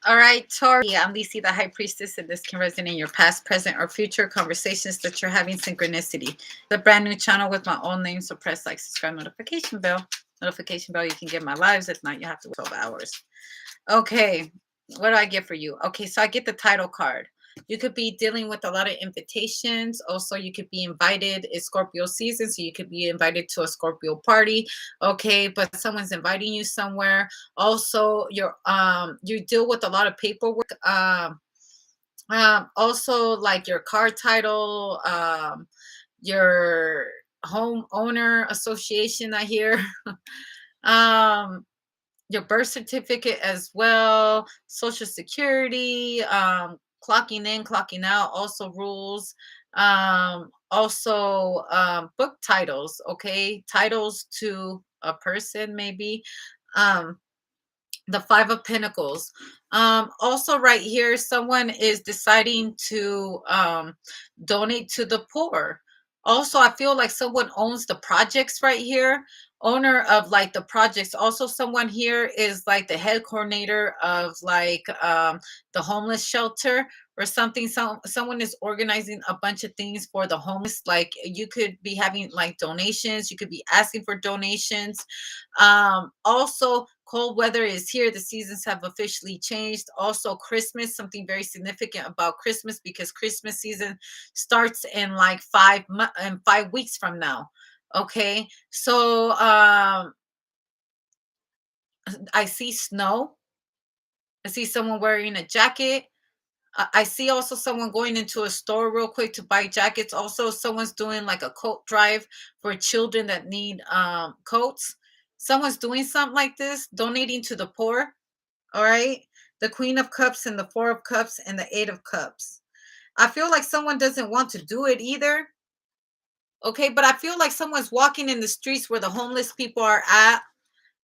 All right, Tori, I'm Lisi, the High Priestess, and this can resonate in your past, present, or future conversations that you're having synchronicity. The brand new channel with my own name, so press like, subscribe, notification bell. Notification bell, you can get my lives. If not, you have to wait 12 hours. Okay, what do I get for you? Okay, so I get the title card. You could be dealing with a lot of invitations. Also, you could be invited. It's Scorpio season, so you could be invited to a Scorpio party. Okay, but someone's inviting you somewhere. Also, you deal with a lot of paperwork. Also, like your car title, your homeowner association. I hear. um your birth certificate as well, social security, clocking in, clocking out, also rules, also book titles, okay, titles to a person maybe, um, the Five of Pentacles. Also, right here, someone is deciding to donate to the poor. Also, I feel like someone owns the projects right here, owner of like the projects. Also, someone here is like the head coordinator of like the homeless shelter or something. Someone is organizing a bunch of things for the homeless. Like you could be having like donations, you could be asking for donations. Also, cold weather is here. The seasons have officially changed. Also, Christmas, something very significant about Christmas because Christmas season starts in like 5 weeks from now. Okay, so I see snow. I see someone wearing a jacket. I see also someone going into a store real quick to buy jackets. Also, someone's doing like a coat drive for children that need coats. Someone's doing something like this, donating to the poor. All right. The Queen of Cups and the Four of Cups and the Eight of Cups. I feel like someone doesn't want to do it either. Okay. But I feel like someone's walking in the streets where the homeless people are at.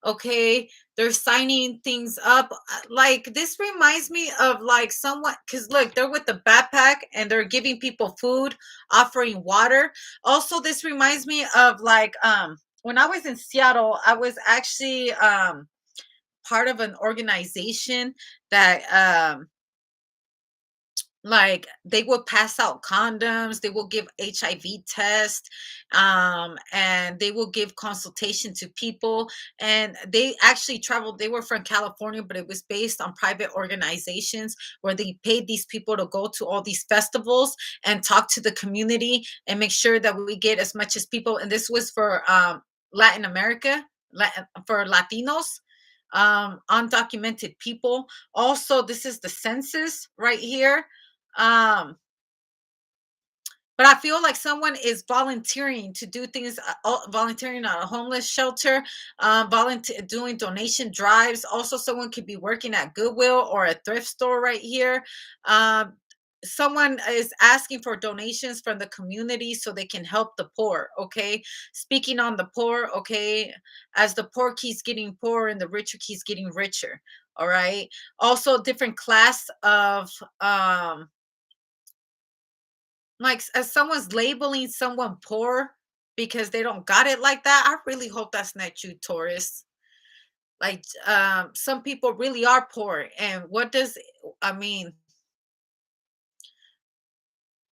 Okay, they're signing things up. Like this reminds me of like someone, because look, they're with the backpack and they're giving people food, offering water. Also, this reminds me of like when I was in Seattle, I was actually part of an organization that like they will pass out condoms, they will give HIV tests, and they will give consultation to people. And they actually traveled, they were from California, but it was based on private organizations where they paid these people to go to all these festivals and talk to the community and make sure that we get as much as people. And this was for Latin America, for Latinos, undocumented people. Also, this is the census right here. um but I feel like someone is volunteering to do things, volunteering at a homeless shelter, volunteer doing donation drives. Also, someone could be working at Goodwill or a thrift store right here. um Someone is asking for donations from the community so they can help the poor. Okay, speaking on the poor. Okay, as the poor keeps getting poorer and the richer keeps getting richer. All right. Also, different class of like as someone's labeling someone poor because they don't got it like that. I really hope that's not you, Taurus. Like some people really are poor. And what does, I mean,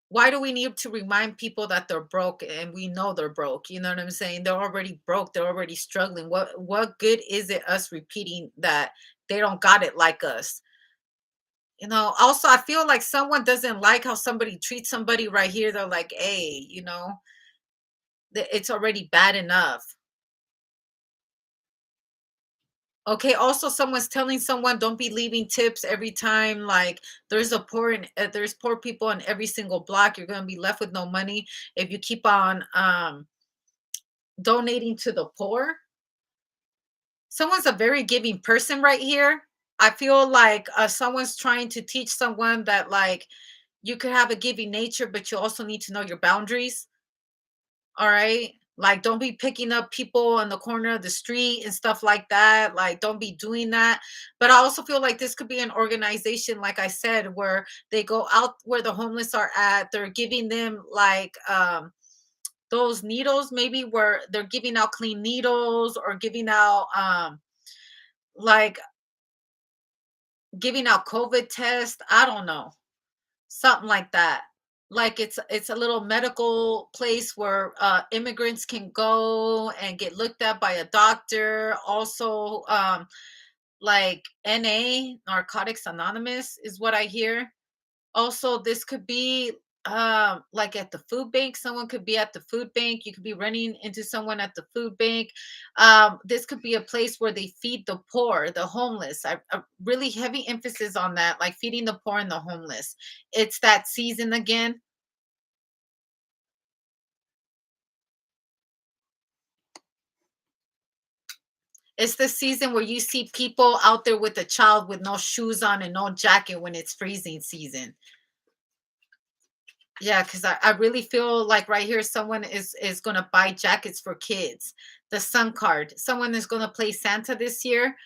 why do we need to remind people that they're broke and we know they're broke? You know what I'm saying? They're already broke, they're already struggling. What good is it us repeating that they don't got it like us? You know, also I feel like someone doesn't like how somebody treats somebody right here. They're like, hey, it's already bad enough. Okay, also someone's telling someone don't be leaving tips every time like there's poor people in every single block. You're going to be left with no money if you keep on donating to the poor. Someone's a very giving person right here. I feel like someone's trying to teach someone that like you could have a giving nature, but you also need to know your boundaries. All right. Like, don't be picking up people on the corner of the street and stuff like that. Like, don't be doing that. But I also feel like this could be an organization, like I said, where they go out where the homeless are at. They're giving them like those needles, maybe where they're giving out clean needles or giving out like giving out COVID tests. I don't know, something like that. Like it's a little medical place where immigrants can go and get looked at by a doctor. Also, like NA, Narcotics Anonymous, is what I hear. Also, this could be like at the food bank. Someone could be at the food bank. You could be running into someone at the food bank. This could be a place where they feed the poor, the homeless. I really heavy emphasis on that, like feeding the poor and the homeless. It's that season again. It's the season where you see people out there with a child with no shoes on and no jacket when it's freezing season. Yeah, because I really feel like right here someone is gonna buy jackets for kids. The Sun card. Someone is gonna play Santa this year.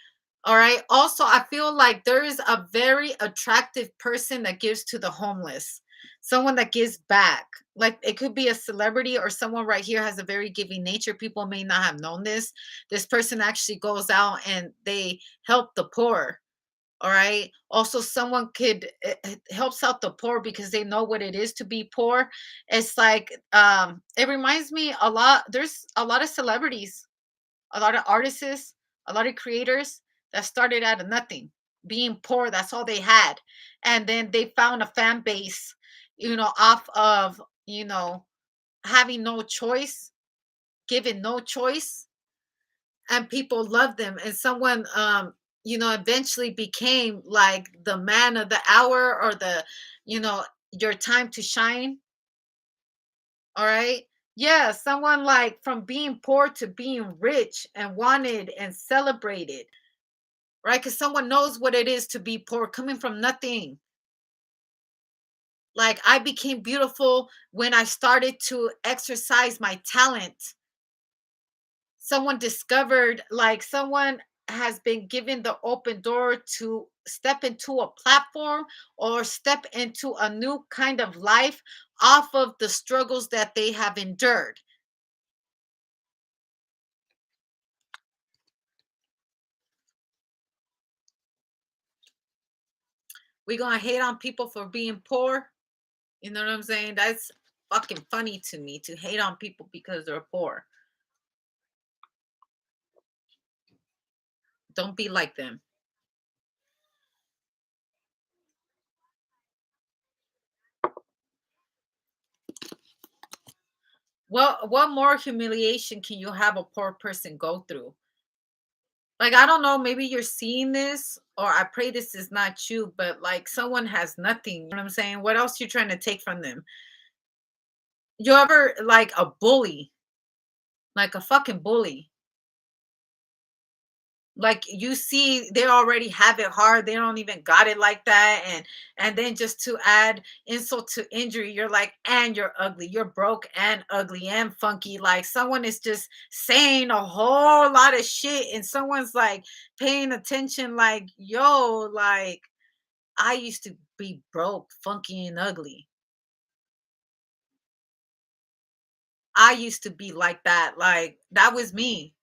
All right. Also, I feel like there is a very attractive person that gives to the homeless. Someone that gives back. Like it could be a celebrity or someone right here has a very giving nature. People may not have known this. This person actually goes out and they help the poor. All right. Also, someone could it helps out the poor because they know what it is to be poor. It's like it reminds me a lot. There's a lot of celebrities, a lot of artists, a lot of creators that started out of nothing, being poor. That's all they had, and then they found a fan base, off of having no choice, given no choice, and people loved them, and someone eventually became like the man of the hour or the you know your time to shine. All right. Yeah, someone like from being poor to being rich and wanted and celebrated, right? Because someone knows what it is to be poor, coming from nothing. Like I became beautiful when I started to exercise my talent. Someone discovered, like someone has been given the open door to step into a platform or step into a new kind of life off of the struggles that they have endured. We gonna hate on people for being poor. You know what I'm saying? That's fucking funny to me, to hate on people because they're poor. Don't be like them. What more humiliation can you have a poor person go through? Like, I don't know, maybe you're seeing this, or I pray this is not you, but like someone has nothing. You know what I'm saying? What else you trying to take from them? You ever like a bully, like a fucking bully? Like you see they already have it hard, they don't even got it like that, and then just to add insult to injury, you're like, and you're ugly, you're broke and ugly and funky. Like someone is just saying a whole lot of shit and someone's like paying attention, like, yo, like I used to be broke, funky, and ugly. I used to be like that, like that was me.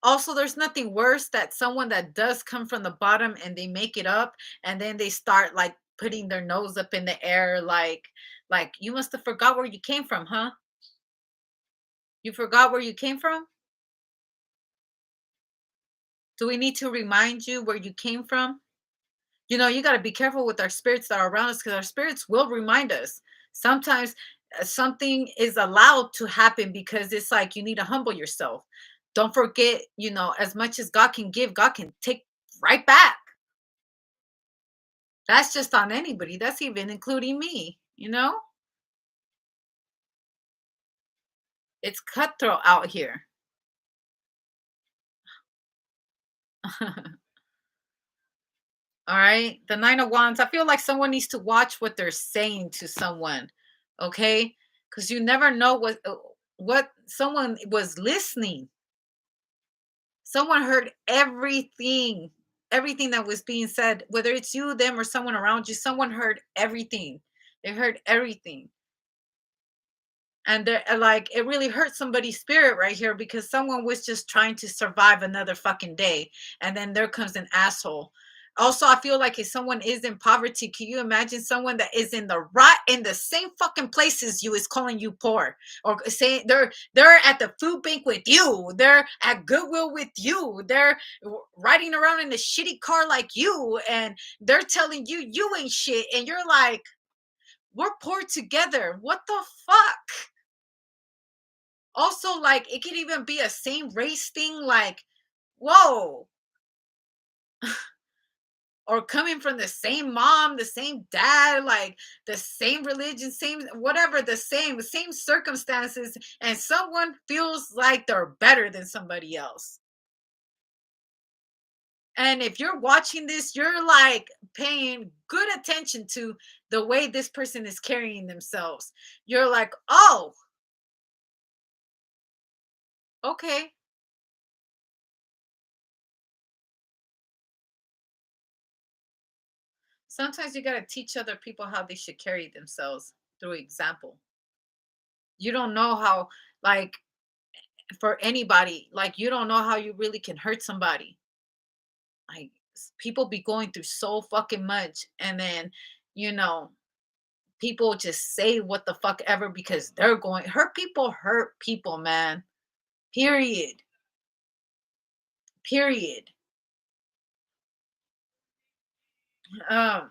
Also, there's nothing worse that someone that does come from the bottom and they make it up and then they start like putting their nose up in the air, like you must have forgot where you came from, huh? You forgot where you came from? Do we need to remind you where you came from? You got to be careful with our spirits that are around us because our spirits will remind us. Sometimes something is allowed to happen because it's like you need to humble yourself. Don't forget, as much as God can give, God can take right back. That's just on anybody. That's even including me. It's cutthroat out here. All right. The Nine of Wands. I feel like someone needs to watch what they're saying to someone. Okay. Because you never know what someone was listening. Someone heard everything that was being said, whether it's you, them, or someone around you. Someone heard everything. They heard everything. And they're like, it really hurt somebody's spirit right here because someone was just trying to survive another fucking day, and then there comes an asshole. Also, I feel like if someone is in poverty, can you imagine someone that is in the same fucking place as you is calling you poor, or saying they're at the food bank with you, they're at Goodwill with you, they're riding around in a shitty car like you, and they're telling you you ain't shit, and you're like, we're poor together. What the fuck? Also, like, it could even be a same race thing, like, whoa, or coming from the same mom, the same dad, like the same religion, same whatever, the same circumstances, and someone feels like they're better than somebody else. And if you're watching this, you're like paying good attention to the way this person is carrying themselves. You're like, oh, okay. Sometimes you got to teach other people how they should carry themselves through example. You don't know how, like, for anybody, like, you don't know how you really can hurt somebody. Like, people be going through so fucking much, and then, you know, people just say what the fuck ever because they're going hurt people, man. Period. Period. Um,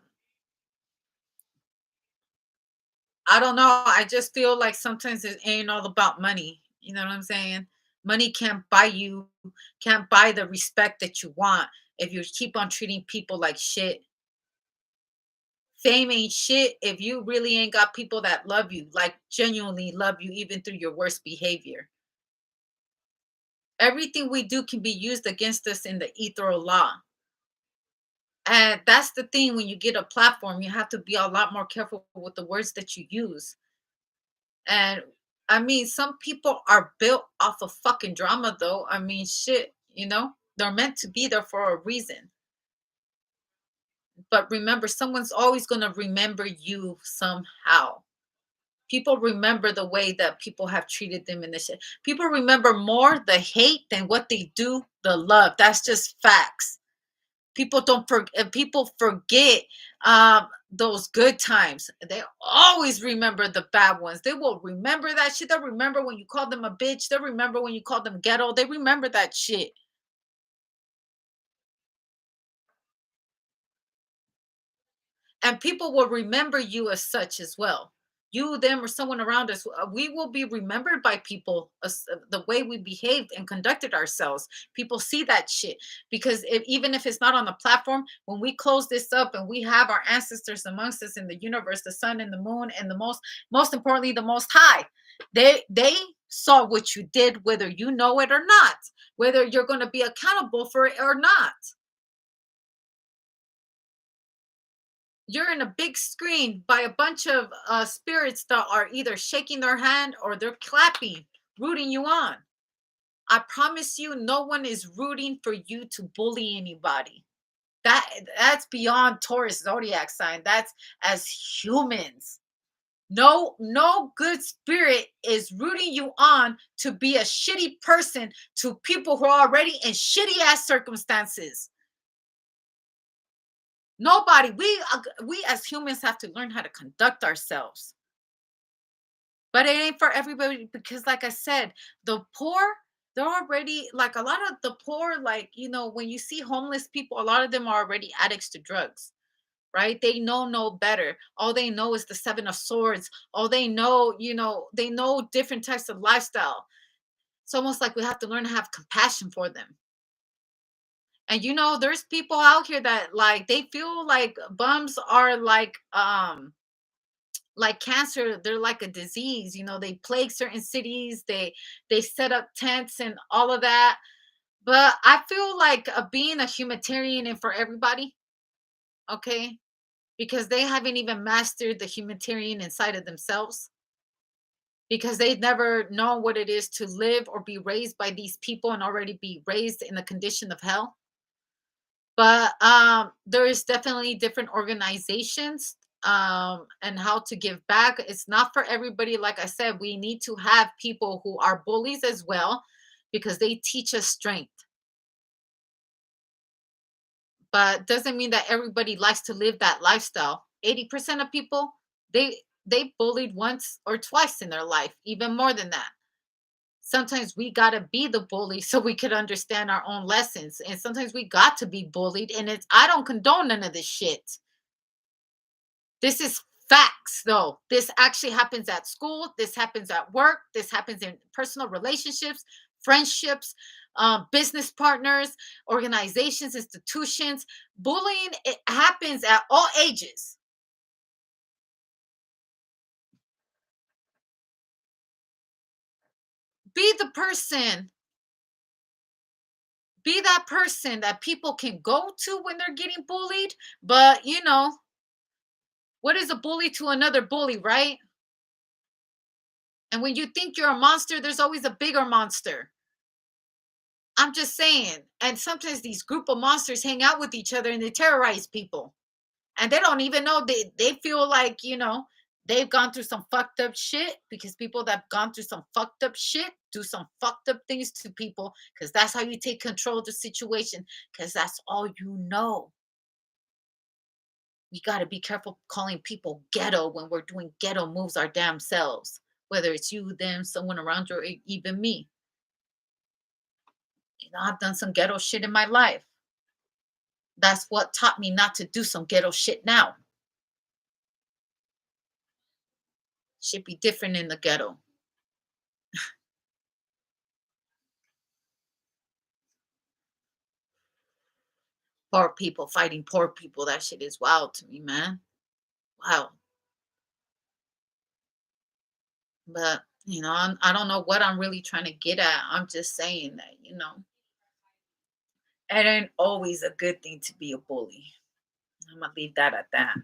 I don't know. I just feel like sometimes it ain't all about money. You know what I'm saying? Money can't buy the respect that you want if you keep on treating people like shit. Fame ain't shit if you really ain't got people that love you, like genuinely love you, even through your worst behavior. Everything we do can be used against us in the ethereal law. And that's the thing, when you get a platform, you have to be a lot more careful with the words that you use. And I mean, some people are built off of fucking drama, though. I mean, shit, they're meant to be there for a reason. But remember, someone's always going to remember you somehow. People remember the way that people have treated them in the shit. People remember more the hate than what they do the love. That's just facts. People forget those good times. They always remember the bad ones. They will remember that shit. They'll remember when you called them a bitch. They'll remember when you called them ghetto. They remember that shit. And people will remember you as such as well. You, them, or someone around us, we will be remembered by people the way we behaved and conducted ourselves. People see that shit because even if it's not on the platform, when we close this up and we have our ancestors amongst us in the universe, the sun and the moon, and the most importantly, the Most High, they saw what you did, whether you know it or not, whether you're going to be accountable for it or not. You're in a big screen by a bunch of spirits that are either shaking their hand or they're clapping, rooting you on. I promise you, no one is rooting for you to bully anybody. That's beyond Taurus zodiac sign. That's as humans. No good spirit is rooting you on to be a shitty person to people who are already in shitty ass circumstances. Nobody. We as humans have to learn how to conduct ourselves. But it ain't for everybody because, like I said, the poor, they're already like a lot of the poor, like, when you see homeless people, a lot of them are already addicts to drugs, right? They know no better. All they know is the Seven of Swords. All they know, they know different types of lifestyle. It's almost like we have to learn to have compassion for them. And there's people out here that like they feel like bums are like cancer. They're like a disease. They plague certain cities. They set up tents and all of that. But I feel like being a humanitarian and for everybody, okay, because they haven't even mastered the humanitarian inside of themselves, because they've never known what it is to live or be raised by these people and already be raised in the condition of hell. But there is definitely different organizations and how to give back. It's not for everybody. Like I said, we need to have people who are bullies as well because they teach us strength. But doesn't mean that everybody likes to live that lifestyle. 80% of people, they bullied once or twice in their life, even more than that. Sometimes we got to be the bully so we could understand our own lessons. And sometimes we got to be bullied. And it's, I don't condone none of this shit. This is facts, though. This actually happens at school. This happens at work. This happens in personal relationships, friendships, business partners, organizations, institutions. Bullying, it happens at all ages. Be the person, be that person that people can go to when they're getting bullied. But, what is a bully to another bully, right? And when you think you're a monster, there's always a bigger monster. I'm just saying. And sometimes these group of monsters hang out with each other and they terrorize people. And they don't even know, they feel like, they've gone through some fucked up shit because people that've gone through some fucked up shit do some fucked up things to people because that's how you take control of the situation because that's all you know. We got to be careful calling people ghetto when we're doing ghetto moves our damn selves, whether it's you, them, someone around you, or even me. I've done some ghetto shit in my life. That's what taught me not to do some ghetto shit now. Should be different in the ghetto. Poor people fighting poor people. That shit is wild to me, man. Wow. But, I don't know what I'm really trying to get at. I'm just saying that, it ain't always a good thing to be a bully. I'm going to leave that at that.